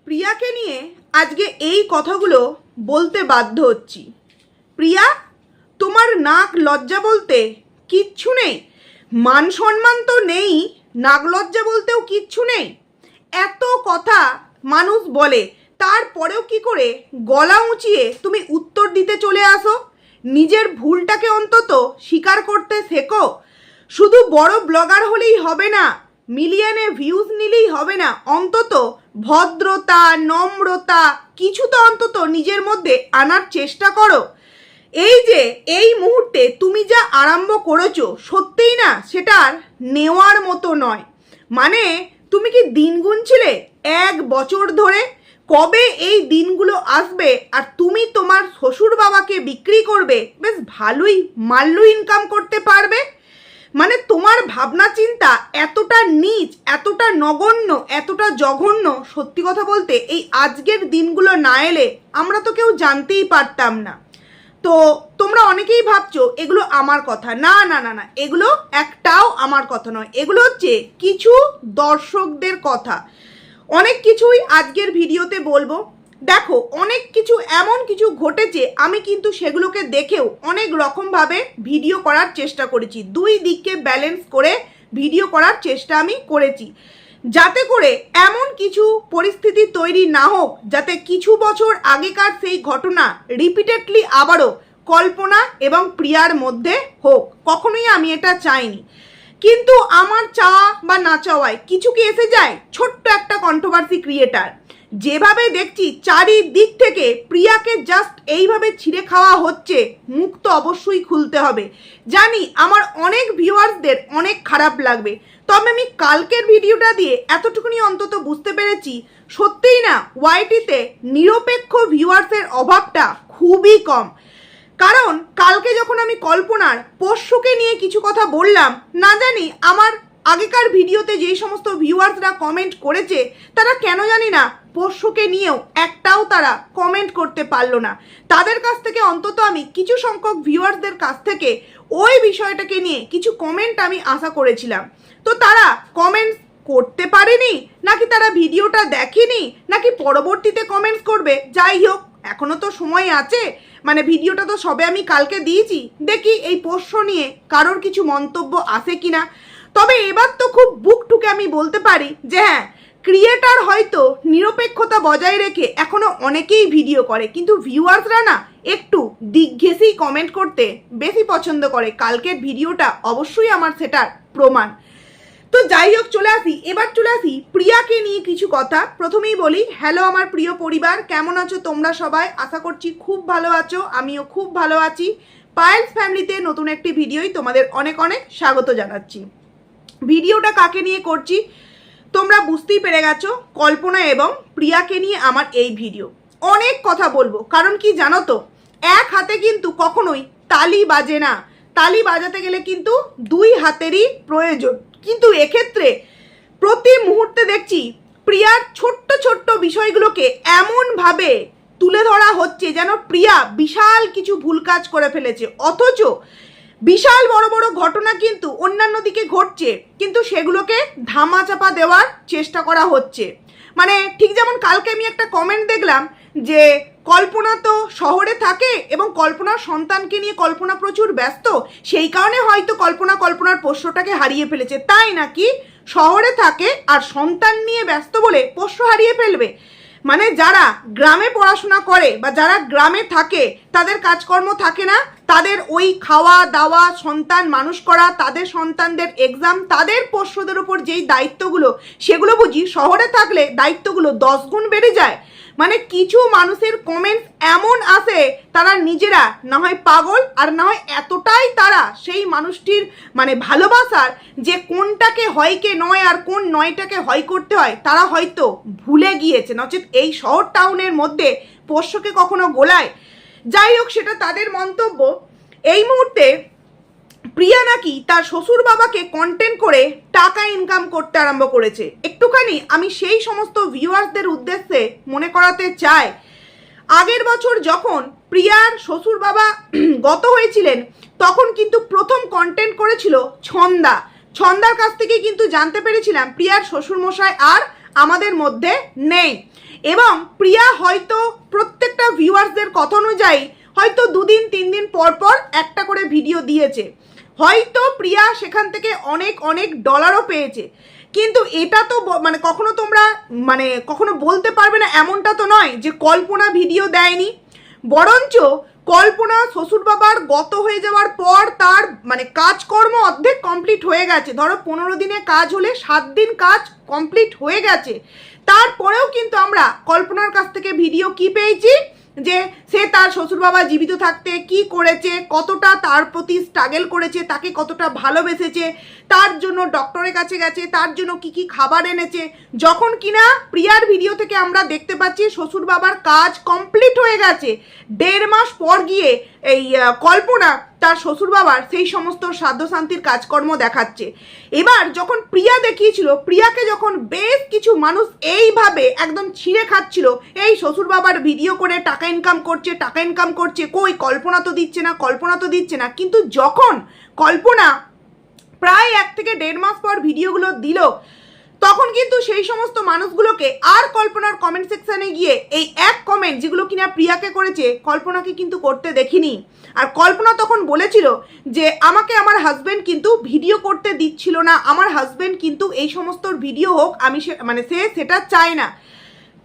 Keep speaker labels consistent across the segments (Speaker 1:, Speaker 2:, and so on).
Speaker 1: প্রিয়াকে নিয়ে আজকে এই কথাগুলো বলতে বাধ্য হচ্ছি। প্রিয়া, তোমার নাক লজ্জা বলতে কিচ্ছু নেই, মান সম্মান তো নেই, নাক লজ্জা বলতেও কিচ্ছু নেই। এত কথা মানুষ বলে, তারপরেও কি করে গলা উঁচিয়ে তুমি উত্তর দিতে চলে আসো? নিজের ভুলটাকে অন্তত স্বীকার করতে শেখো। শুধু বড় ব্লগার হলেই হবে না, মিলিয়নে ভিউজ নিলেই হবে না, অন্তত ভদ্রতা নম্রতা কিছু তো অন্তত নিজের মধ্যে আনার চেষ্টা করো। এই যে এই মুহূর্তে তুমি যা আরম্ভ করেছো, সত্যিই না সেটা আর নেওয়ার মতো নয়। মানে তুমি কি দিন গুনছিলে 1 বছর ধরে? কবে এই দিনগুলো আসবে আর তুমি তোমার শ্বশুর বাবাকে বিক্রি করবে, বেশ ভালোই মাল্য ইনকাম করতে পারবে? মানে তোমার ভাবনা চিন্তা এতটা নীচ, এতটা নগণ্য, এতটা জঘন্য, সত্যি কথা বলতে এই আজকের দিনগুলো না এলে আমরা তো কেউ জানতেই পারতাম না। তো তোমরা অনেকেই ভাবছো এগুলো আমার কথা। না না না না, এগুলো একটাও আমার কথা নয়, এগুলো হচ্ছে কিছু দর্শকদের কথা। অনেক কিছুই আজকের ভিডিওতে বলবো। দেখো, অনেক কিছু এমন কিছু ঘটেছে, আমি কিন্তু সেগুলোকে দেখেও অনেক রকমভাবে ভিডিও করার চেষ্টা করেছি। দুই দিককে ব্যালেন্স করে ভিডিও করার চেষ্টা আমি করেছি, যাতে করে এমন কিছু পরিস্থিতি তৈরি না হোক যাতে কিছু বছর আগেকার সেই ঘটনা রিপিটেডলি আবারও কল্পনা এবং প্রিয়ার মধ্যে হোক। কখনোই আমি এটা চাইনি। কিন্তু আমার চাওয়া বা না চাওয়ায় কিছু কি এসে যায়? ছোট্ট একটা কন্ট্রোভার্সি ক্রিয়েটার, যেভাবে দেখছি চারিদিক থেকে প্রিয়াকে জাস্ট এইভাবে ছিঁড়ে খাওয়া হচ্ছে, মুখ তো অবশ্যই খুলতে হবে। জানি আমার অনেক ভিউয়ার্সদের অনেক খারাপ লাগবে, তবে আমি কালকের ভিডিওটা দিয়ে এতটুকুনি অন্তত বুঝতে পেরেছি, সত্যিই না ওয়াইটিতে নিরপেক্ষ ভিউয়ার্সের অভাবটা খুবই কম। কারণ কালকে যখন আমি কল্পনার পোষ্যকে নিয়ে কিছু কথা বললাম, না জানি আমার আগেকার ভিডিওতে যেই সমস্ত ভিউয়ার্সরা কমেন্ট করেছে, তারা কেন জানি না পোষ্যকে নিয়েও একটাও তারা কমেন্ট করতে পারলো না। তাদের কাছ থেকে অন্তত আমি কিছু সংখ্যক ভিউয়ার্সদের কাছ থেকে ওই বিষয়টাকে নিয়ে কিছু কমেন্ট আমি আশা করেছিলাম। তো তারা কমেন্টস করতে পারেনি, নাকি তারা ভিডিওটা দেখেনি, নাকি পরবর্তীতে কমেন্টস করবে, যাই হোক এখনো তো সময় আছে। মানে ভিডিওটা তো সবে আমি কালকে দিয়েছি, দেখি এই পোষ্য নিয়ে কারোর কিছু মন্তব্য আসে কিনা। তবে এবার তো খুব বুক ঠুকে আমি বলতে পারি যে হ্যাঁ, ক্রিয়েটার হয়তো নিরপেক্ষতা বজায় রেখে এখনো অনেকেই ভিডিও করে, কিন্তু ভিউয়ার্সরা না একটু দিক ঘেঁষেই কমেন্ট করতে বেশি পছন্দ করে। কালকের ভিডিওটা অবশ্যই আমার সেটার প্রমাণ। তো যাই হোক, এবার চলে আসি প্রিয়াকে নিয়ে কিছু কথা। প্রথমেই বলি, হ্যালো আমার প্রিয় পরিবার, কেমন আছো তোমরা সবাই? আশা করছি খুব ভালো আছো, আমিও খুব ভালো আছি। পায়েলস ফ্যামিলিতে নতুন একটি ভিডিওই তোমাদের অনেক অনেক স্বাগত জানাচ্ছি। ভিডিওটা কাকে নিয়ে করছি তোমরা বুঝতেই পেরে গেছো, কল্পনা এবং প্রিয়াকে নিয়ে আমার এই ভিডিও। অনেক কথা বলবো, কারণ কি জানো তো, এক হাতে কিন্তু কখনোই তালি বাজে না, তালি বাজাতে গেলে কিন্তু দুই হাতেরই প্রয়োজন। কিন্তু এক্ষেত্রে প্রতি মুহূর্তে দেখছি প্রিয়ার ছোট্ট ছোট্ট বিষয়গুলোকে এমনভাবে তুলে ধরা হচ্ছে যেন প্রিয়া বিশাল কিছু ভুল কাজ করে ফেলেছে, অথচ বিশাল বড় বড় ঘটনা কিন্তু অন্যান্য দিকে ঘটছে, কিন্তু সেগুলোকে ধামাচাপা দেওয়ার চেষ্টা করা হচ্ছে। মানে ঠিক যেমন কালকে আমি একটা কমেন্ট দেখলাম যে কল্পনা তো শহরে থাকে এবং কল্পনার সন্তানকে নিয়ে কল্পনা প্রচুর ব্যস্ত, সেই কারণে হয়তো কল্পনার পোষ্যটাকে হারিয়ে ফেলেছে। তাই নাকি? শহরে থাকে আর সন্তান নিয়ে ব্যস্ত বলে পোষ্য হারিয়ে ফেলবে? মানে যারা গ্রামে পড়াশোনা করে বা যারা গ্রামে থাকে, তাদের কাজকর্ম থাকে না, তাদের ওই খাওয়া দাওয়া, সন্তান মানুষ করা, তাদের সন্তানদের এক্সাম, তাদের পোষ্যদের উপর যেই দায়িত্বগুলো, সেগুলো বুঝি শহরে থাকলে দায়িত্বগুলো 10 গুণ বেড়ে যায়। মানে কিছু মানুষের কমেন্টস এমন আসে, তারা নিজেরা না হয় পাগল আর না হয় এতটাই তারা সেই মানুষটির মানে ভালোবাসার যে কোনটাকে হয়কে নয় আর কোন নয়টাকে হয় করতে হয়, তারা হয়তো ভুলে গিয়েছে। নচেত এই শহর টাউনের মধ্যে পোষ্যকে কখনো গোলায়? যাই হোক, সেটা তাদের মন্তব্য। এই মুহূর্তে প্রিয়া নাকি তার শ্বশুর বাবাকে কন্টেন্ট করে টাকা ইনকাম করতে আরম্ভ করেছে। একটুখানি আমি সেই সমস্ত ভিউয়ার্সদের উদ্দেশ্যে মনে করাতে চাই, আগের বছর যখন প্রিয়ার শ্বশুর বাবা গত হয়েছিলেন, তখন কিন্তু প্রথম কন্টেন্ট করেছিল ছন্দার কাছ থেকে কিন্তু জানতে পেরেছিলাম প্রিয়ার শ্বশুরমশাই আর আমাদের মধ্যে নেই। এবং প্রিয়া হয়তো প্রত্যেকটা ভিউয়ার্সদের কথা অনুযায়ী হয়তো 2 দিন 3 দিন পর পর একটা করে ভিডিও দিয়েছে, হয়তো প্রিয়া সেখান থেকে অনেক অনেক ডলারও পেয়েছে। কিন্তু এটা তো মানে কখনো তোমরা মানে কখনো বলতে পারবে না এমনটা তো নয় যে কল্পনা ভিডিও দেয়নি। বরঞ্চ কল্পনা শ্বশুর বাবার গত হয়ে যাওয়ার পর তার মানে কাজকর্ম অর্ধেক কমপ্লিট হয়ে গেছে। ধরো 15 দিনে কাজ হলে 7 দিন কাজ কমপ্লিট হয়ে গেছে। তারপরেও কিন্তু আমরা কল্পনার কাছ থেকে ভিডিও কি পেয়েছি, যে সে তার শ্বশুর বাবা জীবিত থাকতে কি করেছে, কতটা তার প্রতি স্ট্রাগল করেছে, তাকে কতটা ভালোবেসেছে, তার জন্য ডক্টরের কাছে গেছে, তার জন্য কি কি খাবার এনেছে। যখন কিনা প্রিয়ার ভিডিও থেকে আমরা দেখতে পাচ্ছি শ্বশুর বাবার কাজ কমপ্লিট হয়ে গেছে, 1.5 মাস পর গিয়ে এই কল্পনা তার শ্বশুর বাবার সেই সমস্ত সাধ্য শান্তির কাজকর্ম দেখাচ্ছে। এবার যখন প্রিয়া দেখিয়েছিল, প্রিয়াকে যখন বেশ কিছু মানুষ এইভাবে একদম ছিঁড়ে খাচ্ছিল, এই শ্বশুর বাবার ভিডিও করে টাকা ইনকাম করছে, কই কল্পনা তো দিচ্ছে না। কিন্তু যখন কল্পনা প্রায় 1 থেকে 1.5 মাস পর ভিডিওগুলো দিল, তখন কিন্তু সেই সমস্ত মানুষগুলোকে আর কল্পনার কমেন্ট সেকশনে গিয়ে এই এক কমেন্ট যেগুলো কিনা প্রিয়াকে করেছে কল্পনাকে কিন্তু করতে দেখিনি। আর কল্পনা তখন বলেছিল যে আমাকে আমার হাজবেন্ড কিন্তু ভিডিও করতে দিচ্ছিল না, আমার হাজবেন্ড কিন্তু এই সমস্ত ভিডিও হোক আমি সে সেটা চায় না।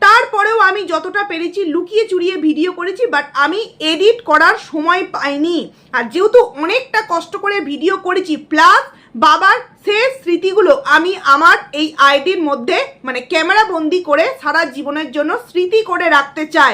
Speaker 1: তারপরেও আমি যতটা পেরেছি লুকিয়ে চুরিয়ে ভিডিও করেছি, বাট আমি এডিট করার সময় পাইনি। আর যেহেতু অনেকটা কষ্ট করে ভিডিও করেছি, প্লাস বাবার শেষ স্মৃতিগুলো আমি আমার এই আইডির মধ্যে মানে ক্যামেরা বন্দি করে সারা জীবনের জন্য স্মৃতি করে রাখতে চাই।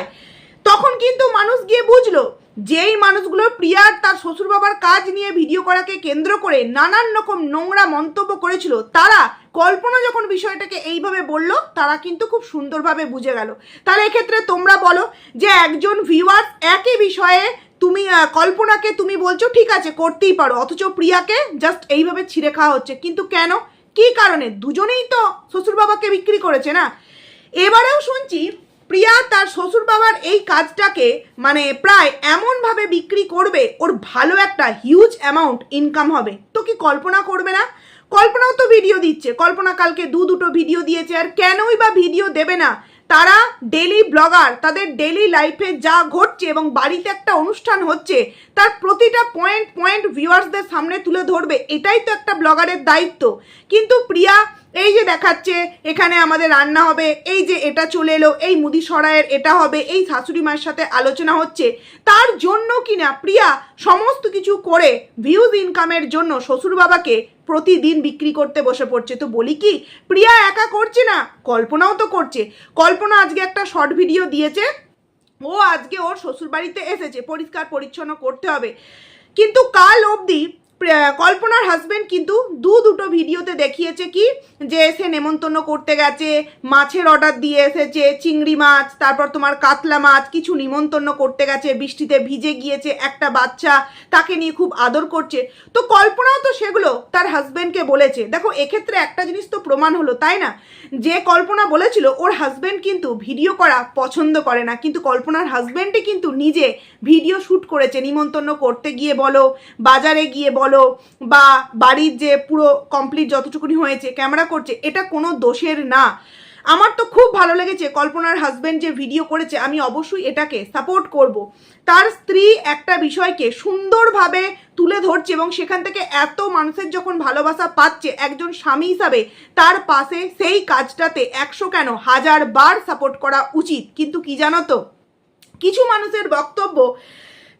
Speaker 1: তখন কিন্তু মানুষ গিয়ে বুঝলো, যেই মানুষগুলো প্রিয়ার তার শ্বশুর বাবার কাজ নিয়ে ভিডিও করাকে কেন্দ্র করে নানান রকম নোংরা মন্তব্য করেছিল, তারা কল্পনা যখন বিষয়টাকে এইভাবে বললো, তারা কিন্তু খুব সুন্দরভাবে বুঝে গেল। তাহলে এক্ষেত্রে তোমরা বলো যে একজন ভিউয়ার একই বিষয়ে তুমি কল্পনাকে তুমি বলছো ঠিক আছে করতেই পারো, অথচ প্রিয়াকে জাস্ট এইভাবে ছিঁড়ে খাওয়া হচ্ছে। কিন্তু কেন, কি কারণে? দুজনেই তো শ্বশুর বাবাকে বিক্রি করেছে না। এবারেও শুনছি প্রিয়া তার শ্বশুর বাবার এই কাজটাকে মানে প্রায় এমনভাবে বিক্রি করবে, ওর ভালো একটা হিউজ অ্যামাউন্ট ইনকাম হবে। তো কি কল্পনা করবে না? কল্পনাও তো ভিডিও দিচ্ছে, কল্পনা কালকে দুটো ভিডিও দিয়েছে। আর কেনই বা ভিডিও দেবে না? তারা ডেলি ব্লগার, তাদের ডেলি লাইফে যা ঘটছে এবং বাড়িতে একটা অনুষ্ঠান হচ্ছে তার প্রতিটা পয়েন্ট ভিউয়ার্সদের সামনে তুলে ধরবে, এটাই তো একটা ব্লগারের দায়িত্ব। কিন্তু প্রিয়া এই যে দেখাচ্ছে এখানে আমাদের রান্না হবে, এই যে এটা চলে এলো, এই মুদি সরাইয়ের এটা হবে, এই শাশুড়ি মায়ের সাথে আলোচনা হচ্ছে, তার জন্য কিনা প্রিয়া সমস্ত কিছু করে ভিউজ ইনকামের জন্য শ্বশুর বাবাকে প্রতিদিন বিক্রি করতে বসে পড়ছে। তো বলি কি, প্রিয়া একা করছে না, কল্পনাও তো করছে। কল্পনা আজকে একটা শর্ট ভিডিও দিয়েছে, ও আজকে ওর শ্বশুর বাড়িতে এসেছে, পরিষ্কার পরিচ্ছন্ন করতে হবে। কিন্তু কাল অবধি কল্পনার হাজবেন্ড কিন্তু দুটো ভিডিওতে দেখিয়েছে কি, যে সে নেমন্তন্ন করতে গেছে, মাছের অর্ডার দিয়ে এসেছে, চিংড়ি মাছ, তারপর তোমার কাতলা মাছ, কিছু নিমন্তন্ন করতে গেছে, বৃষ্টিতে ভিজে গিয়েছে, একটা বাচ্চা তাকে নিয়ে খুব আদর করছে। তো কল্পনাও তো সেগুলো তার হাজবেন্ডকে বলেছে। দেখো এক্ষেত্রে একটা জিনিস তো প্রমাণ হলো, তাই না? যে কল্পনা বলেছিল ওর হাজবেন্ড কিন্তু ভিডিও করা পছন্দ করে না, কিন্তু কল্পনার হাজবেন্ডই কিন্তু নিজে ভিডিও শ্যুট করেছে, নিমন্তন্ন করতে গিয়ে বলো, বাজারে গিয়ে বলো, বা বাড়ির যে পুরো কমপ্লিট যতটুকুনি হয়েছে ক্যামেরা করছে, এটা কোনো দোষের না। আমার তো খুব ভালো লেগেছে কল্পনার হাজবেন্ড যে ভিডিও করেছে, আমি অবশ্যই এটাকে সাপোর্ট করব। তার স্ত্রী একটা বিষয়কে সুন্দরভাবে তুলে ধরছে এবং সেখান থেকে এত মানুষের যখন ভালোবাসা পাচ্ছে, একজন স্বামী হিসাবে তার পাশে সেই কাজটাতে 100 কেন 1000 বার সাপোর্ট করা উচিত। কিন্তু কি জানো তো, কিছু মানুষের বক্তব্য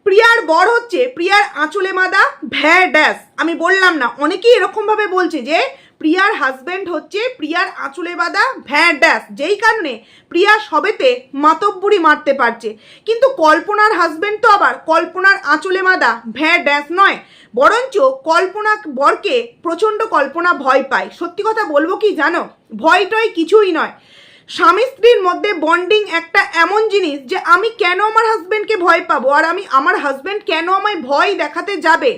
Speaker 1: প্রিয়ার বর হচ্ছে প্রিয়ার আঁচলে বাঁধা ড্যাশ। আমি বললাম না, অনেকেই এরকমভাবে বলছে যে প্রিয়ার হাজব্যান্ড হচ্ছে প্রিয়ার আঁচলে বাঁধা ড্যাশ, যেই কারণে প্রিয়া সবেতে মাতব্বুরি মারতে পারছে। কিন্তু কল্পনার হাজব্যান্ড তো আবার কল্পনার আঁচলে বাঁধা ড্যাশ নয়, বরঞ্চ কল্পনা বরকে প্রচণ্ড কল্পনা ভয় পায়। সত্যি কথা বলবো কি জানো, ভয়টয় কিছুই নয়। স্বামী স্ত্রীর মধ্যে বন্ডিং একটা এমন জিনিস যে আমি কেন আমার হাজব্যান্ডকে ভয় পাবো, আর আমার হাজব্যান্ড কেন আমায় ভয় দেখাতে যাবে?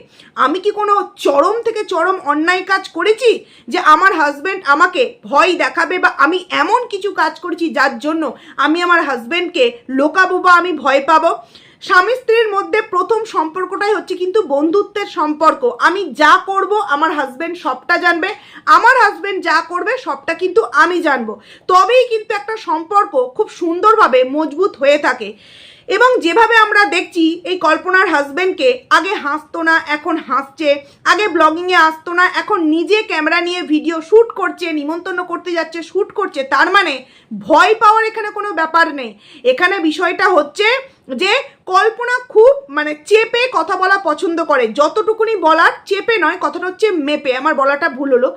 Speaker 1: আমি কি কোনো চরম থেকে চরম অন্যায় কাজ করেছি যে আমার হাজব্যান্ড আমাকে ভয় দেখাবে, বা আমি এমন কিছু কাজ করেছি যার জন্য আমি আমার হাজব্যান্ডকে লোকাবো বা আমি ভয় পাবো? স্বামী স্ত্রীর মধ্যে প্রথম সম্পর্কটাই হচ্ছে কিন্তু বন্ধুত্বের সম্পর্ক। আমি যা করব আমার হাজব্যান্ড সবটা জানবে, আমার হাজব্যান্ড যা করবে সবটা কিন্তু আমি জানবো, তবেই কিন্তু একটা সম্পর্ক খুব সুন্দরভাবে মজবুত হয়ে থাকে। এবং যেভাবে আমরা দেখছি এই কল্পনার হাজব্যান্ডকে, আগে হাসতো না এখন হাসছে, আগে ব্লগিংয়ে আসতো না এখন নিজে ক্যামেরা নিয়ে ভিডিও শ্যুট করছে, নিমন্ত্রণ করতে যাচ্ছে শ্যুট করছে, তার মানে ভয় পাওয়ার এখানে কোনো ব্যাপার নেই। এখানে বিষয়টা হচ্ছে যে কল্পনা খুব মানে চেপে কথা বলা পছন্দ করে, যতটুকুনি বলার, চেপে নয়, কথাটা হচ্ছে মেপে, আমার বলাটা ভুল হলো,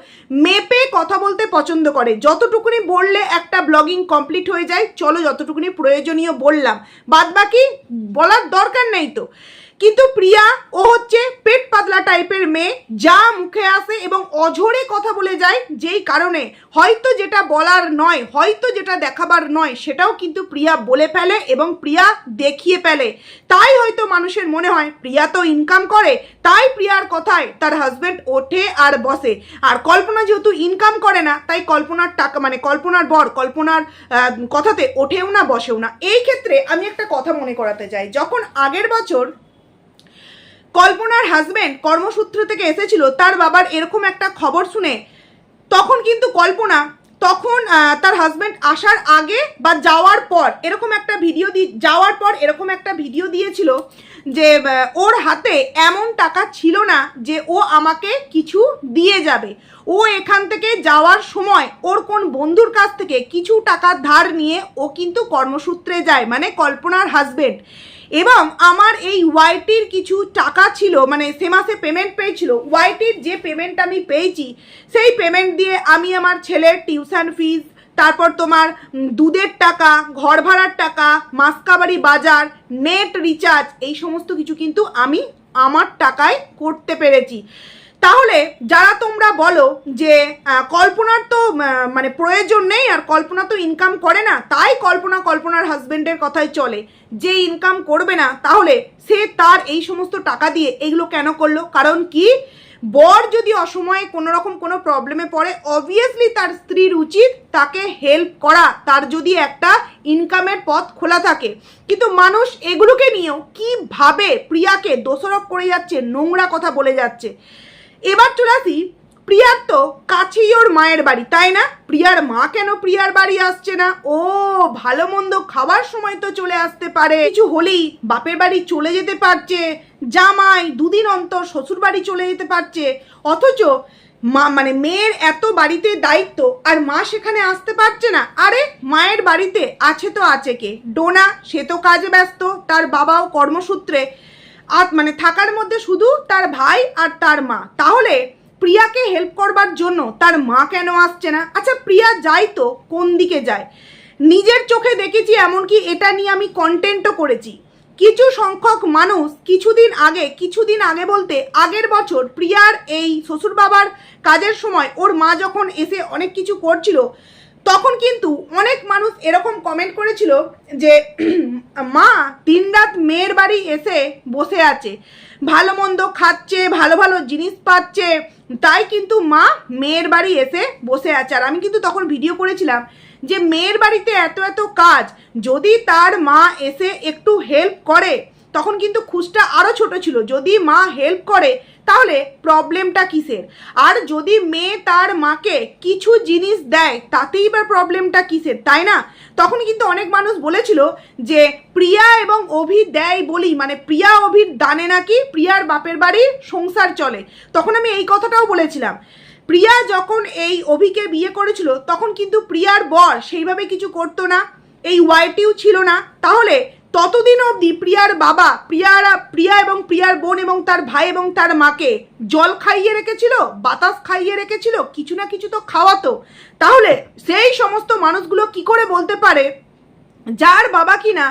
Speaker 1: মেপে কথা বলতে পছন্দ করে। যতটুকুনি বললে একটা ব্লগিং কমপ্লিট হয়ে যায়, চলো যতটুকুনি প্রয়োজনীয় বললাম, বাদ বাকি বলার দরকার নেই তো। কিন্তু প্রিয়া ও হচ্ছে পেট পাতলা টাইপের মেয়ে, যা মুখে আসে এবং অঝরে কথা বলে যায়, যেই কারণে হয়তো যেটা বলার নয়, হয়তো যেটা দেখাবার নয়, সেটাও কিন্তু প্রিয়া বলে ফেলে এবং প্রিয়া দেখিয়ে ফেলে। তাই হয়তো মানুষের মনে হয় প্রিয়া তো ইনকাম করে, তাই প্রিয়ার কথায় তার হাজব্যান্ড ওঠে আর বসে। আর কল্পনা যেহেতু ইনকাম করে না, তাই কল্পনার টাকা মানে কল্পনার বর কল্পনার কথাতে ওঠেও না বসেও না। এই ক্ষেত্রে আমি একটা কথা মনে করাতে চাই, যখন আগের বছর কল্পনার হাজব্যান্ড কর্মসূত্র থেকে এসেছিল, তার বাবার এরকম একটা খবর শুনে, তখন কিন্তু কল্পনা তার হাজব্যান্ড আসার আগে বা যাওয়ার পর এরকম একটা ভিডিও দিয়েছিল যে ওর হাতে এমন টাকা ছিল না যে ও আমাকে কিছু দিয়ে যাবে, ও এখান থেকে যাওয়ার সময় ওর কোন বন্ধুর কাছ থেকে কিছু টাকা ধার নিয়ে ও কিন্তু কর্মসূত্রে যায়, মানে কল্পনার হাজব্যান্ড। এবং আমার এই ওয়াইটির কিছু টাকা ছিল, মানে সে মাসে পেমেন্ট পেয়েছিল, ওয়াইটির যে পেমেন্ট আমি পেয়েছি সেই পেমেন্ট দিয়ে আমি আমার ছেলের টিউশন ফিস, তারপর তোমার দুধের টাকা, ঘর ভাড়ার টাকা, মাসকাবাড়ি বাজার, নেট রিচার্জ, এই সমস্ত কিছু কিন্তু আমি আমার টাকায় করতে পেরেছি। তাহলে যারা তোমরা বলো যে কল্পনার তো মানে প্রয়োজন নেই আর কল্পনা তো ইনকাম করে না, তাই কল্পনার হাজবেন্ডের কথাই চলে, যে ইনকাম করবে না তাহলে সে তার এই সমস্ত টাকা দিয়ে এগুলো কেন করলো? কারণ কি, বর যদি অসময়ে কোনো রকম কোনো প্রবলেমে পড়ে, অবভিয়াসলি তার স্ত্রীর উচিত তাকে হেল্প করা, তার যদি একটা ইনকামের পথ খোলা থাকে। কিন্তু মানুষ এগুলোকে নিয়েও কিভাবে প্রিয়াকে দোষারোপ করে যাচ্ছে, নোংরা কথা বলে যাচ্ছে। এবার চলে আসি, প্রিয়ার তো কাছেই ওর মায়ের বাড়ি, তাই না? প্রিয়ার মা কেন প্রিয়ার বাড়ি আসছে না? ও ভালো মন্দ খাওয়ার সময় তো চলে আসতে পারে, কিছু হলেই বাপের বাড়ি চলে যেতে পারছে, জামাই দুদিন অন্তর শ্বশুর বাড়ি চলে যেতে পারছে, অথচ মা মানে মেয়ের এত বাড়িতে দায়িত্ব আর মা সেখানে আসতে পারছে না। আরে মায়ের বাড়িতে আছে তো আছে কে? ডোনা, সে তো কাজে ব্যস্ত, তার বাবাও কর্মসূত্রে, আর মানে থাকার মধ্যে শুধু তার ভাই আর তার মা। তাহলে প্রিয়াকে হেল্প করবার জন্য তার মা কেন আসছে না? আচ্ছা প্রিয়া যায় তো কোন দিকে যায়? নিজের চোখে দেখেছি, এমনকি এটা নিয়ে আমি কন্টেন্টও করেছি। কিছু সংখ্যক মানুষ কিছুদিন আগে বলতে আগের বছর প্রিয়ার এই শ্বশুর বাবার কাজের সময় ওর মা যখন এসে অনেক কিছু করছিল, তখন কিন্তু অনেক মানুষ এরকম কমেন্ট করেছিল যে মা দিনরাত মেয়ের বাড়ি এসে বসে আছে, ভালো মন্দ খাচ্ছে, ভালো ভালো জিনিস পাচ্ছে, তাই কিন্তু মা মেয়ের বাড়ি এসে বসে আছে। আর আমি কিন্তু তখন ভিডিও করেছিলাম যে মেয়ের বাড়িতে এত এত কাজ, যদি তার মা এসে একটু হেল্প করে, তখন কিন্তু খুশটা আরও ছোট ছিল, যদি মা হেল্প করে তাহলে প্রবলেমটা কিসের? আর যদি মেয়ে তার মাকে কিছু জিনিস দেয় তাতেই বা প্রবলেমটা কিসের, তাই না? তখন কিন্তু অনেক মানুষ বলেছিল যে প্রিয়া এবং অভি দেয় বলি, মানে প্রিয়া অভির দানে নাকি প্রিয়ার বাপের বাড়ির সংসার চলে। তখন আমি এই কথাটাও বলেছিলাম, প্রিয়া যখন এই অভিকে বিয়ে করেছিল তখন কিন্তু প্রিয়ার বর সেইভাবে কিছু করতো না, এই ওয়াইটিও ছিল না। তাহলে ততদিন অবধি প্রিয়ার বাবা প্রিয়া এবং প্রিয়ার বোন এবং তার ভাই এবং তার মাকে জল খাইয়ে রেখেছিল, বাতাস খাইয়ে রেখেছিল, কিছু না কিছু তো খাওয়াতো। তাহলে সেই সমস্ত মানুষগুলো কি করে বলতে পারে, যার বাবা কিনা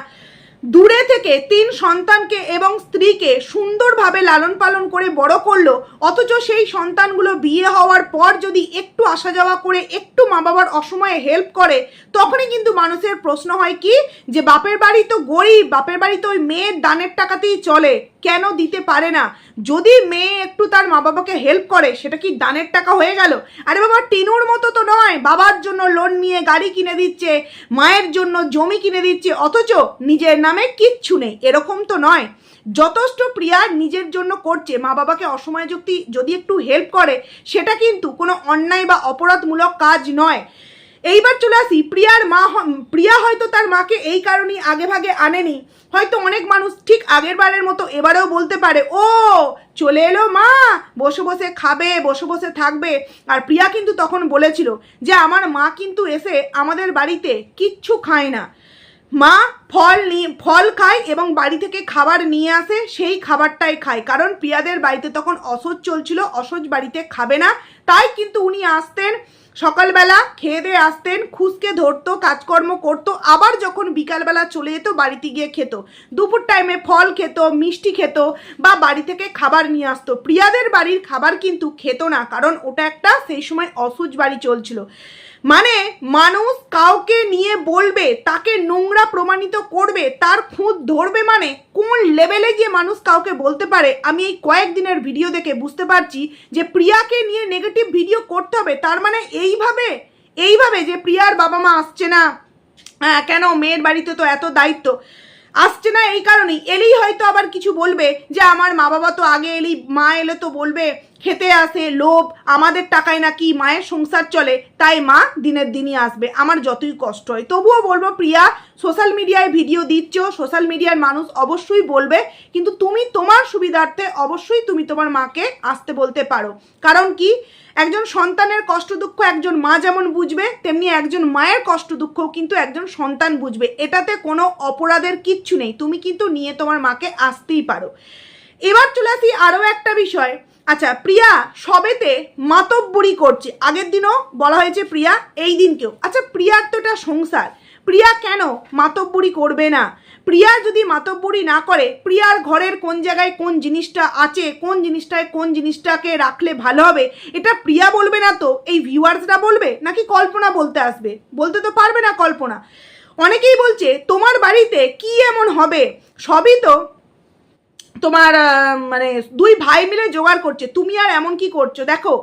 Speaker 1: দূরে থেকে 3 সন্তানকে এবং স্ত্রীকে সুন্দরভাবে লালন পালন করে বড় করলো, অথচ সেই সন্তানগুলো বিয়ে হওয়ার পর যদি একটু আসা যাওয়া করে, একটু মা বাবার অসময়ে হেল্প করে, তখনই কিন্তু মানুষের প্রশ্ন হয় কি, যে বাপের বাড়ি তো গরিব, বাপের বাড়ি তো ওই মেয়ের দানের টাকাতেই চলে, কেন দিতে পারে না? যদি মেয়ে একটু তার মা বাবাকে হেল্প করে, সেটা কি দানের টাকা হয়ে গেল? আরে বাবা টিনুর মতো তো নয়, বাবার জন্য লোন নিয়ে গাড়ি কিনে দিচ্ছে, মায়ের জন্য জমি কিনে দিচ্ছে, অথচ নিজের নামে কিচ্ছু নেই, এরকম তো নয়। যথেষ্ট প্রিয়া নিজের জন্য করছে, মা বাবাকে অসময় যদি একটু হেল্প করে সেটা কিন্তু কোনো অন্যায় বা অপরাধমূলক কাজ নয়। এইবার চলে আসি প্রিয়ার মা। প্রিয়া হয়তো তার মাকে এই কারণেই আগে ভাগে আনেনি, হয়তো অনেক মানুষ ঠিক আগের বারের মতো এবারেও বলতে পারে ও চলে এলো মা, বসে বসে খাবে, বসে বসে থাকবে। আর প্রিয়া কিন্তু তখন বলেছিল যে আমার মা কিন্তু এসে আমাদের বাড়িতে কিচ্ছু খায় না, মা ফল খায় এবং বাড়ি থেকে খাবার নিয়ে আসে, সেই খাবারটাই খায়। কারণ প্রিয়াদের বাড়িতে তখন অসহ্য চলছিল, অসহ্য বাড়িতে খাবে না, তাই কিন্তু উনি আসতেন সকালবেলা, খেয়ে দিয়ে আসতেন, খুসকে ধরতো, কাজকর্ম করতো, আবার যখন বিকালবেলা চলে যেত বাড়িতে গিয়ে খেত, দুপুর টাইমে ফল খেত, মিষ্টি খেত বা বাড়ি থেকে খাবার নিয়ে আসতো। প্রিয়াদের বাড়ির খাবার কিন্তু খেত না, কারণ ওটা একটা সেই সময় অসহ্য বাড়ি চলছিল। মানে মানুষ কাউকে নিয়ে বলবে, তাকে নোংরা প্রমাণিত করবে, তার খুঁত ধরবে, মানে কোন লেভেলে গিয়ে মানুষ কাউকে বলতে পারে। আমি এই কয়েকদিনের ভিডিও দেখে বুঝতে পারছি যে প্রিয়াকে নিয়ে নেগেটিভ ভিডিও করতে হবে, তার মানে এইভাবে যে প্রিয়ার বাবা মা আসছে না কেন, মেয়ের বাড়িতে তো এত দায়িত্ব, আসছে না এই কারণেই, এলেই হয়তো আবার কিছু বলবে যে আমার মা বাবা তো আগে এলেই, মা এলে তো বলবে খেতে আসে, লোভ, আমাদের টাকায় নাকি মায়ের সংসার চলে, তাই মা দিনের দিনই আসবে, আমার যতই কষ্ট হয়। তবুও বলবো প্রিয়া, সোশ্যাল মিডিয়ায় ভিডিও দিচ্ছ, সোশ্যাল মিডিয়ার মানুষ অবশ্যই বলবে, কিন্তু তুমি তোমার সুবিধার্থে অবশ্যই তুমি তোমার মাকে আসতে বলতে পারো। কারণ কি, একজন সন্তানের কষ্ট দুঃখ একজন মা যেমন বুঝবে, তেমনি একজন মায়ের কষ্ট দুঃখও কিন্তু একজন সন্তান বুঝবে, এটাতে কোনো অপরাধের কিচ্ছু নেই, তুমি কিন্তু নিয়ে তোমার মাকে আসতেই পারো। এবার চলে আসি আরও একটা বিষয়। আচ্ছা, প্রিয়া সবেতে মাতব্বরি করছে, আগের দিনও বলা হয়েছে প্রিয়া, এই দিনকেও। আচ্ছা, প্রিয়ার তো এটা সংসার, প্রিয়া কেন মাতব্বরি করবে না? প্রিয়া যদি মাতব্বরি না করে, প্রিয়ার ঘরের কোন জায়গায় কোন জিনিসটা আছে, কোন জিনিসটাকে রাখলে ভালো হবে, এটা প্রিয়া বলবে না তো এই ভিউয়ার্সরা বলবে, নাকি কল্পনা বলতে আসবে? বলতে তো পারবে না কল্পনা। অনেকেই বলছে তোমার বাড়িতে কি এমন হবে, সবই তো তোমার মানে দুই ভাই মিলে জোগাড় করছে, তুমি আর এমন কি করছো? দেখো,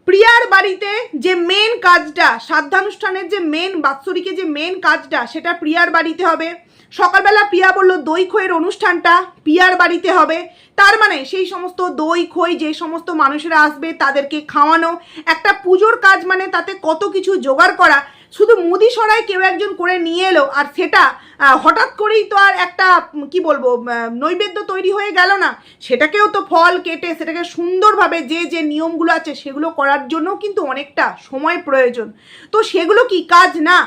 Speaker 1: প্রিয়ার বাড়িতে যে মেন কাজটা, শ্রাদ্ধানুষ্ঠানের যে মেন, বাৎসরিকে যে মেন কাজটা, সেটা প্রিয়ার বাড়িতে হবে। সকালবেলা প্রিয়া বললো দই খইয়ের অনুষ্ঠানটা প্রিয়ার বাড়িতে হবে, তার মানে সেই সমস্ত দই খই যে সমস্ত মানুষেরা আসবে তাদেরকে খাওয়ানো, একটা পুজোর কাজ মানে তাতে কত কিছু জোগাড় করা। শুধু মুদি সরাই কেউ একজন করে নিয়ে এলো আর সেটা হঠাৎ করেই তো আর একটা কি বলবো নৈবেদ্য তৈরি হয়ে গেল না, সেটাকেও তো ফল কেটে সেটাকে সুন্দরভাবে যে নিয়মগুলো আছে সেগুলো করার জন্য কিন্তু অনেকটা সময় প্রয়োজন। তো সেগুলো কি কাজ না?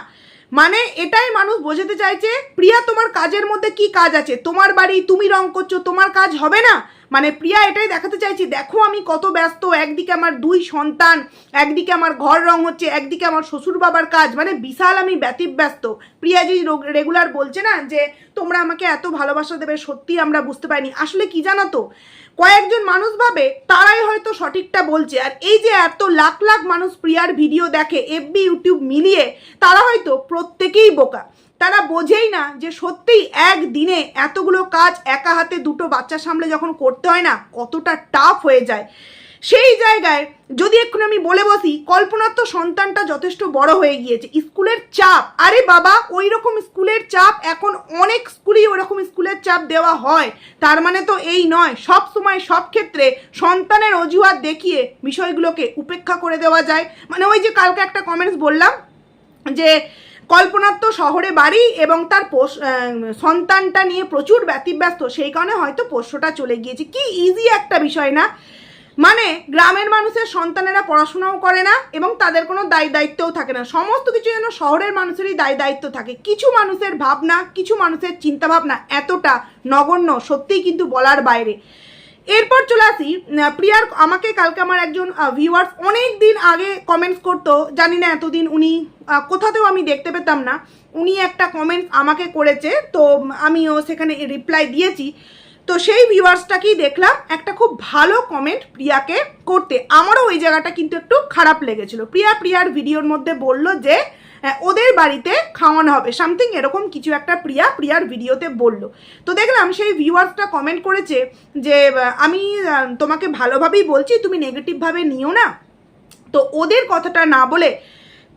Speaker 1: মানে এটাই মানুষ বোঝাতে চাইছে, প্রিয়া তোমার কাজের মধ্যে কি কাজ আছে? তোমার বাড়ি, তুমি রং করছো, তোমার কাজ হবে না? মানে প্রিয়া এটাই দেখাতে চাইছি, দেখো আমি কত ব্যস্ত, একদিকে আমার 2 সন্তান, একদিকে আমার ঘর রং হচ্ছে, একদিকে আমার শ্বশুর বাবার কাজ, মানে বিশাল আমি ব্যস্ত। প্রিয়া যে রেগুলার বলছে না যে তোমরা আমাকে এত ভালোবাসা দেবে, সত্যি আমরা বুঝতে পারিনি। আসলে কি জানো তো, কয়েকজন মানুষ ভাবে তারাই হয়তো সঠিকটা বলছে, আর এই যে এত লাখ লাখ মানুষ প্রিয়ার ভিডিও দেখে এফবি ইউটিউব মিলিয়ে, তারা হয়তো প্রত্যেকেই বোকা, তারা বোঝেই না যে সত্যিই একদিনে এতগুলো কাজ একা হাতে 2টো বাচ্চা সামলে যখন করতে হয় না, কতটা টাফ হয়ে যায়। সেই জায়গায় যদি এক্ষুনি আমি বলে বসি, কল্পনার তো সন্তানটা যথেষ্ট বড় হয়ে গিয়েছে, স্কুলের চাপ, আরে বাবা ওই রকম স্কুলের চাপ এখন অনেক স্কুলেই ওরকম স্কুলের চাপ দেওয়া হয়, তার মানে তো এই নয় সব সময় সব ক্ষেত্রে সন্তানের অজুহাত দেখিয়ে বিষয়গুলোকে উপেক্ষা করে দেওয়া যায়। মানে ওই যে কালকে একটা কমেন্টস বললাম যে কল্পনার তো শহরে বাড়ি এবং তার সন্তানটা নিয়ে প্রচুর ব্যতিব্যস্ত, সেই কারণে হয়তো পোষ্যটা চলে গিয়েছে। কি ইজি একটা বিষয় না? মানে গ্রামের মানুষের সন্তানেরা পড়াশোনাও করে না এবং তাদের কোনো দায়িত্বও থাকে না, সমস্ত কিছু যেন শহরের মানুষেরই দায়িত্ব থাকে। কিছু মানুষের ভাবনা, কিছু মানুষের চিন্তাভাবনা এতটা নগণ্য, সত্যিই কিন্তু বলার বাইরে। এরপর চলে আসি প্রিয়ার, আমাকে কালকে আমার একজন ভিউয়ার্স অনেক দিন আগে কমেন্টস করতো, জানি না এতদিন উনি কোথাতেও আমি দেখতে পেতাম না, উনি একটা কমেন্টস আমাকে করেছে, তো আমিও সেখানে রিপ্লাই দিয়েছি। তো সেই ভিউয়ার্সটাকেই দেখলাম একটা খুব ভালো কমেন্ট প্রিয়াকে করতে, আমারও ওই জায়গাটা কিন্তু একটু খারাপ লেগেছিল। প্রিয়ার ভিডিওর মধ্যে বলল যে ওদের বাড়িতে খাওয়ানো হবে, সামথিং এরকম কিছু একটা প্রিয়ার ভিডিওতে বলল। তো দেখলাম সেই ভিউয়ার্সটা কমেন্ট করেছে যে আমি তোমাকে ভালোভাবেই বলছি, তুমি নেগেটিভভাবে নিও না। তো ওদের কথাটা না বলে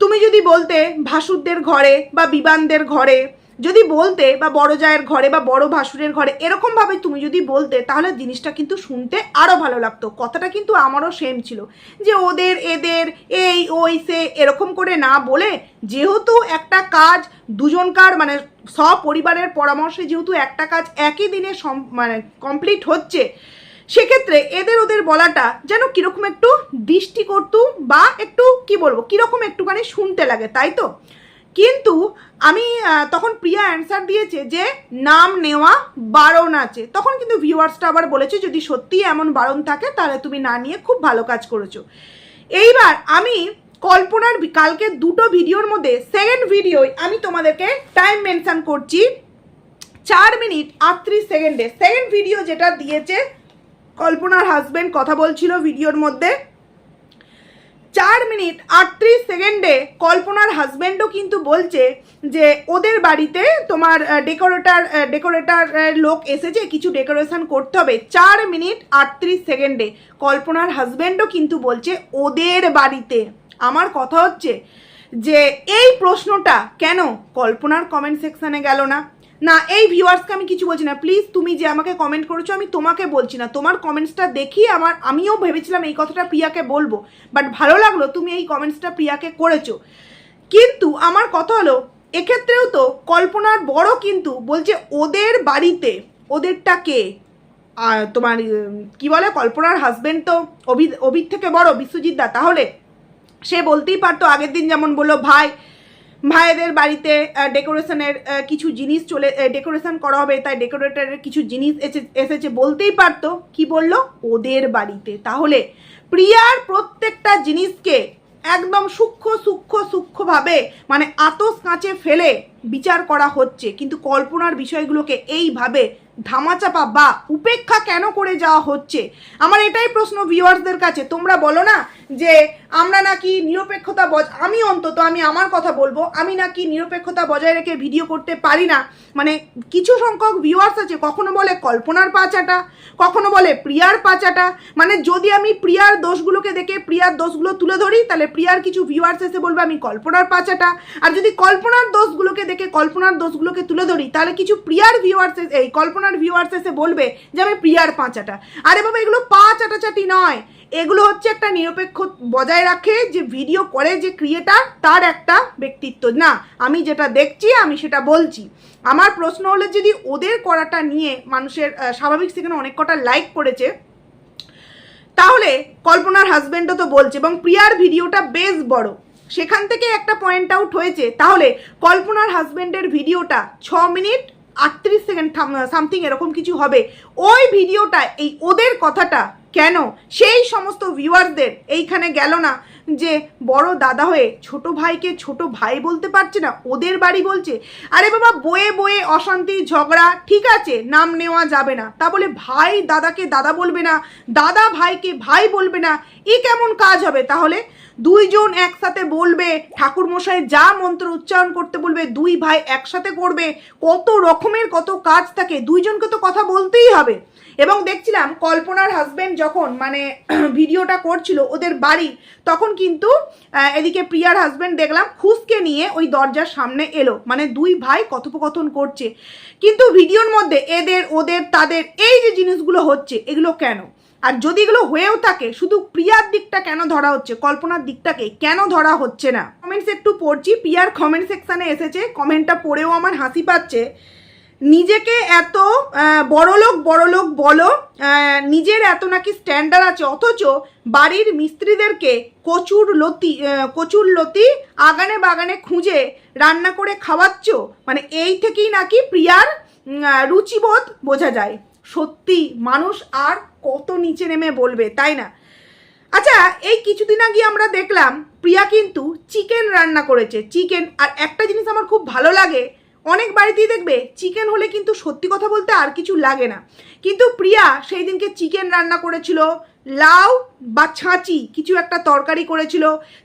Speaker 1: তুমি যদি বলতে ভাসুরদের ঘরে বা বিবানদের ঘরে যদি বলতে, বা বড় জায়ের ঘরে বা বড় ভাসুরের ঘরে এরকমভাবে তুমি যদি বলতে, তাহলে জিনিসটা কিন্তু শুনতে আরও ভালো লাগতো। কথাটা কিন্তু আমারও সেম ছিল, যে ওদের এদের এই ওই সে এরকম করে না বলে, যেহেতু একটা কাজ দুজনকার মানে সপরিবারের পরামর্শে যেহেতু একটা কাজ একই দিনে মানে কমপ্লিট হচ্ছে, সেক্ষেত্রে এদের ওদের বলাটা যেন কীরকম একটু দৃষ্টিকটু, বা একটু কি বলবো, কীরকম একটুখানি শুনতে লাগে, তাই তো? কিন্তু আমি তখন প্রিয়া অ্যান্সার দিয়েছে যে নাম নেওয়া বারণ আছে। তখন কিন্তু ভিউয়ার্সটা আবার বলেছে যদি সত্যিই এমন বারণ থাকে তাহলে তুমি না নিয়ে খুব ভালো কাজ করেছো। এইবার আমি কল্পনার কালকে দুটো ভিডিওর মধ্যে সেকেন্ড ভিডিওয় আমি তোমাদেরকে টাইম মেনশন করছি, 4 মিনিট 38 সেকেন্ডে সেকেন্ড ভিডিও যেটা দিয়েছে, কল্পনার হাজব্যান্ড কথা বলছিল ভিডিওর মধ্যে, 4 মিনিট 38 সেকেন্ডে কল্পনার হাজব্যান্ডও কিন্তু বলছে যে ওদের বাড়িতে তোমার ডেকোরেটার লোক এসেছে, কিছু ডেকোরেশন করতে হবে। 4 মিনিট 38 সেকেন্ডে কল্পনার হাজব্যান্ডও কিন্তু বলছে ওদের বাড়িতে। আমার কথা হচ্ছে যে এই প্রশ্নটা কেন কল্পনার কমেন্ট সেকশানে গেল না? না, এই ভিউয়ার্সকে আমি কিছু বলছি না, প্লিজ তুমি যে আমাকে কমেন্ট করেছো আমি তোমাকে বলছি না, তোমার কমেন্টসটা দেখি আমিও ভেবেছিলাম এই কথাটা প্রিয়াকে বলবো, বাট ভালো লাগলো তুমি এই কমেন্টসটা প্রিয়াকে করেছো। কিন্তু আমার কথা হলো এক্ষেত্রেও তো কল্পনার বড় কিন্তু বলছে ওদের বাড়িতে, ওদেরটা কে? তোমার কি বলে, কল্পনার হাজবেন্ড তো অভির থেকে বড়, বিশ্বজিৎ দা, তাহলে সে বলতেই পারতো, আগের দিন যেমন বললো ভাইদের বাড়িতে ডেকোরেশনের কিছু জিনিস ডেকোরেশন করা হবে, তাই ডেকোরেটরের কিছু জিনিস এসেছে, বলতেই পারতো। কি বললো? ওদের বাড়িতে। তাহলে প্রিয়ার প্রত্যেকটা জিনিসকে একদম সূক্ষ্মভাবে মানে আতস কাঁচে ফেলে বিচার করা হচ্ছে, কিন্তু কল্পনার বিষয়গুলোকে এইভাবে ধামাচাপা বা উপেক্ষা কেন করে যাওয়া হচ্ছে? আমার এটাই প্রশ্ন ভিউয়ার্সদের কাছে। তোমরা বলো না যে আমরা নাকি নিরপেক্ষতা আমি অন্তত আমি আমার কথা বলবো, আমি নাকি নিরপেক্ষতা বজায় রেখে ভিডিও করতে পারি না। মানে কিছু সংখ্যক ভিউয়ার্স আছে কখনো বলে কল্পনার পাচাটা, কখনো বলে প্রিয়ার পাচাটা। মানে যদি আমি প্রিয়ার দোষগুলোকে দেখে প্রিয়ার দোষগুলো তুলে ধরি, তাহলে প্রিয়ার কিছু ভিউয়ার্স এসে বলবে আমি কল্পনার পাচাটা, আর যদি কল্পনার দোষগুলোকে দেখে কল্পনার দোষগুলোকে তুলে ধরি, তাহলে কিছু প্রিয়ার ভিউয়ার্স এই কল্পনার ভিউয়ার্স এসে বলবে যে আমি প্রিয়ার পাচাটা। আরে বাবা, এগুলো পা চাটাচাটি নয়, এগুলো হচ্ছে একটা নিরপেক্ষ বজায় রাখে যে ভিডিও করে যে ক্রিয়েটার, তার একটা ব্যক্তিত্ব। না, আমি যেটা দেখছি আমি সেটা বলছি। আমার প্রশ্ন হলো যদি ওদের করাটা নিয়ে মানুষের স্বাভাবিক সেখানে অনেক কটা লাইক পড়েছে, তাহলে কল্পনার হাজব্যান্ডও তো বলছে, এবং প্রিয়ার ভিডিওটা বেশ বড়, সেখান থেকে একটা পয়েন্ট আউট হয়েছে, তাহলে কল্পনার হাজব্যান্ডের ভিডিওটা 6 মিনিট 38 সেকেন্ড সামথিং এরকম কিছু হবে। ওই ভিডিওটা এই ওদের কথাটা কেন সেই সমস্ত ভিউয়ারদের এইখানে গেল না যে বড় দাদা হয়ে ছোট ভাইকে ছোট ভাই বলতে পারছে না, ওদের বাড়ি বলছে? আরে বাবা, বয়ে বয়ে অশান্তি ঝগড়া, ঠিক আছে, নাম নেওয়া যাবে না, তা বলে ভাই দাদাকে দাদা বলবে না, দাদা ভাইকে ভাই বলবে না, এ কেমন কাজ হবে? তাহলে দুইজন একসাথে বলবে, ঠাকুরমশাই যা মন্ত্র উচ্চারণ করতে বলবে দুই ভাই একসাথে করবে, কত রকমের কত কাজ থাকে, দুইজনকে তো কথা বলতেই হবে। এবং দেখছিলাম কল্পনার হাজব্যান্ড যখন মানে ভিডিওটা করছিল ওদের বাড়ি, তখন কিন্তু এদিকে প্রিয়ার হাজব্যান্ড দেখলাম খুশকে নিয়ে ওই দরজার সামনে এলো, মানে দুই ভাই কথোপকথন করছে। কিন্তু ভিডিওর মধ্যে এদের ওদের তাদের এই যে জিনিসগুলো হচ্ছে, এগুলো কেন? আর যদি এগুলো হয়েও থাকে, শুধু প্রিয়ার দিকটা কেন ধরা হচ্ছে, কল্পনার দিকটাকে কেন ধরা হচ্ছে না? কমেন্টস একটু পড়ছি, প্রিয়ার কমেন্ট সেকশানে এসেছে, কমেন্টটা পড়েও আমার হাসি পাচ্ছে। নিজেকে এত বড়লোক বলো, নিজের এত নাকি স্ট্যান্ডার্ড আছে, অথচ বাড়ির মিস্ত্রিদেরকে কচুর লতি আগানে বাগানে খুঁজে রান্না করে খাওয়াচ্ছ। মানে এই থেকেই নাকি প্রিয়ার রুচিবোধ বোঝা যায়। সত্যি মানুষ আর কত নিচে নেমে বলবে, তাই না? আচ্ছা, এই কিছুদিন আগে আমরা দেখলাম প্রিয়া কিন্তু চিকেন রান্না করেছে, চিকেন। আর একটা জিনিস আমার খুব ভালো লাগে, অনেক বাড়িতেই দেখবে চিকেন হলে কিন্তু সত্যি কথা বলতে আর কিছু লাগে না, কিন্তু প্রিয়া সেই দিনকে চিকেন রান্না করেছিল, লাউ বা ছাঁচি কিছু একটা তরকারি করেছিল,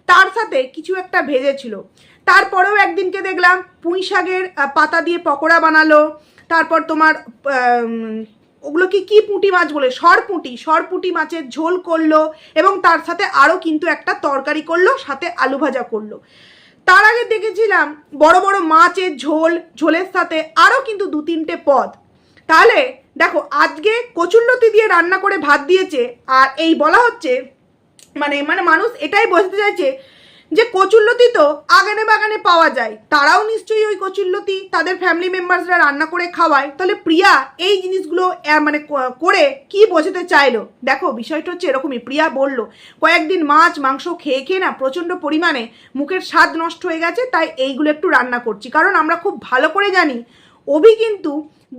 Speaker 1: তার সাথে কিছু একটা ভেজেছিল। তারপরেও একদিনকে দেখলাম পুঁই শাকের পাতা দিয়ে পকোড়া বানালো, তারপর তোমার ওগুলোকে কি পুঁটি মাছ বলে, সরপুঁটি মাছের ঝোল করলো, এবং তার সাথে আরও কিন্তু একটা তরকারি করলো, সাথে আলু ভাজা করলো। তার আগে দেখেছিলাম বড় বড় মাছের ঝোল, ঝোলের সাথে আরও কিন্তু 2-3টে পদ। তাহলে দেখো আজকে কচুরলতি দিয়ে রান্না করে ভাত দিয়েছে, আর এই বলা হচ্ছে মানে মানে মানুষ এটাই বোঝাতে চাইছে যে কচুরলতি তো আগানে বাগানে পাওয়া যায়, তারাও নিশ্চয়ই ওই কচুরলতি তাদের ফ্যামিলি মেম্বার্সরা রান্না করে খাওয়ায়। তাহলে প্রিয়া এই জিনিসগুলো মানে করে কি বোঝাতে চাইলো? দেখো বিষয়টা হচ্ছে এরকমই। প্রিয়া বলল কয়েকদিন মাছ মাংস খেয়ে খেয়ে না প্রচণ্ড পরিমাণে মুখের স্বাদ নষ্ট হয়ে গেছে, তাই এইগুলো একটু রান্না করছি। কারণ আমরা খুব ভালো করে জানি অভি কিন্তু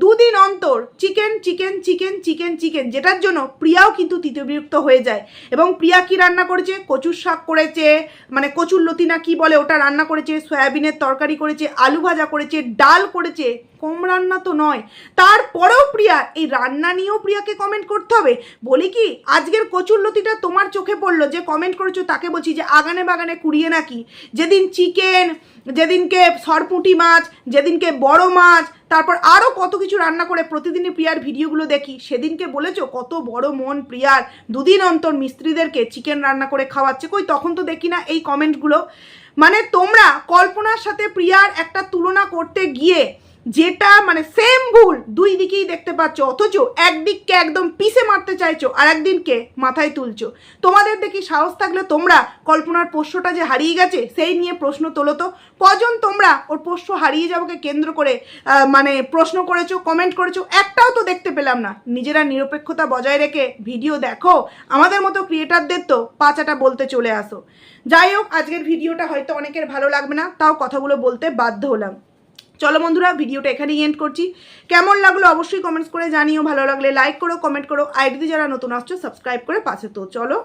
Speaker 1: 2 দিন অন্তর chicken chicken chicken chicken chicken, যেটার জন্য প্রিয়াও কিন্তু তৃতীয়বিরক্ত হয়ে যায়। এবং প্রিয়া কি রান্না করেছে? কচুর শাক করেছে, মানে কচুরলতি না কি বলে ওটা রান্না করেছে, সয়াবিনের তরকারি করেছে, আলু ভাজা করেছে, ডাল করেছে। কম রান্না তো নয়। তারপরেও প্রিয়া এই রান্না নিয়েও প্রিয়াকে কমেন্ট করতে হবে? বলি কি আজকের কচুরলতিটা তোমার চোখে পড়লো, যে কমেন্ট করেছো তাকে বলছি যে আগানে বাগানে কুড়িয়ে নাকি, যেদিন চিকেন, যেদিনকে সরপুঁটি মাছ, যেদিনকে বড় মাছ, তারপর আরও কত কিছু রান্না করে প্রতিদিনই প্রিয়ার ভিডিওগুলো দেখি, সেদিনকে বলেছো কত বড় মন প্রিয়ার, 2 দিন অন্তর মিস্ত্রিদেরকে চিকেন রান্না করে খাওয়াচ্ছে। কই তখন তো দেখি না এই কমেন্টগুলো। মানে তোমরা কল্পনার সাথে প্রিয়ার একটা তুলনা করতে গিয়ে যেটা মানে সেম ভুল 2 দিকেই দেখতে পাচ্ছ, অথচ একদিককে একদম পিষে মারতে চাইছো আর একদিনকে মাথায় তুলছো। তোমাদের দেখি সাহস থাকলে তোমরা কল্পনার পোষ্যটা যে হারিয়ে গেছে সেই নিয়ে প্রশ্ন তোলো তো। কজন তোমরা ওর পোষ্য হারিয়ে যাওয়াকে কেন্দ্র করে মানে প্রশ্ন করেছো, কমেন্ট করেছো? একটাও তো দেখতে পেলাম না। নিজেরা নিরপেক্ষতা বজায় রেখে ভিডিও দেখো, আমাদের মতো ক্রিয়েটারদের তো পাঁচাটা বলতে চলে আসো। যাই হোক, আজকের ভিডিওটা হয়তো অনেকের ভালো লাগবে না, তাও কথাগুলো বলতে বাধ্য হলাম। চলো বন্ধুরা, ভিডিওটা এখানেই এন্ড করছি। কেমন লাগলো অবশ্যই কমেন্টস করে জানিও, ভালো লাগলে লাইক করো, কমেন্ট করো, আইডিতে যারা নতুন আসছো সাবস্ক্রাইব করে পাশে। তো চলো।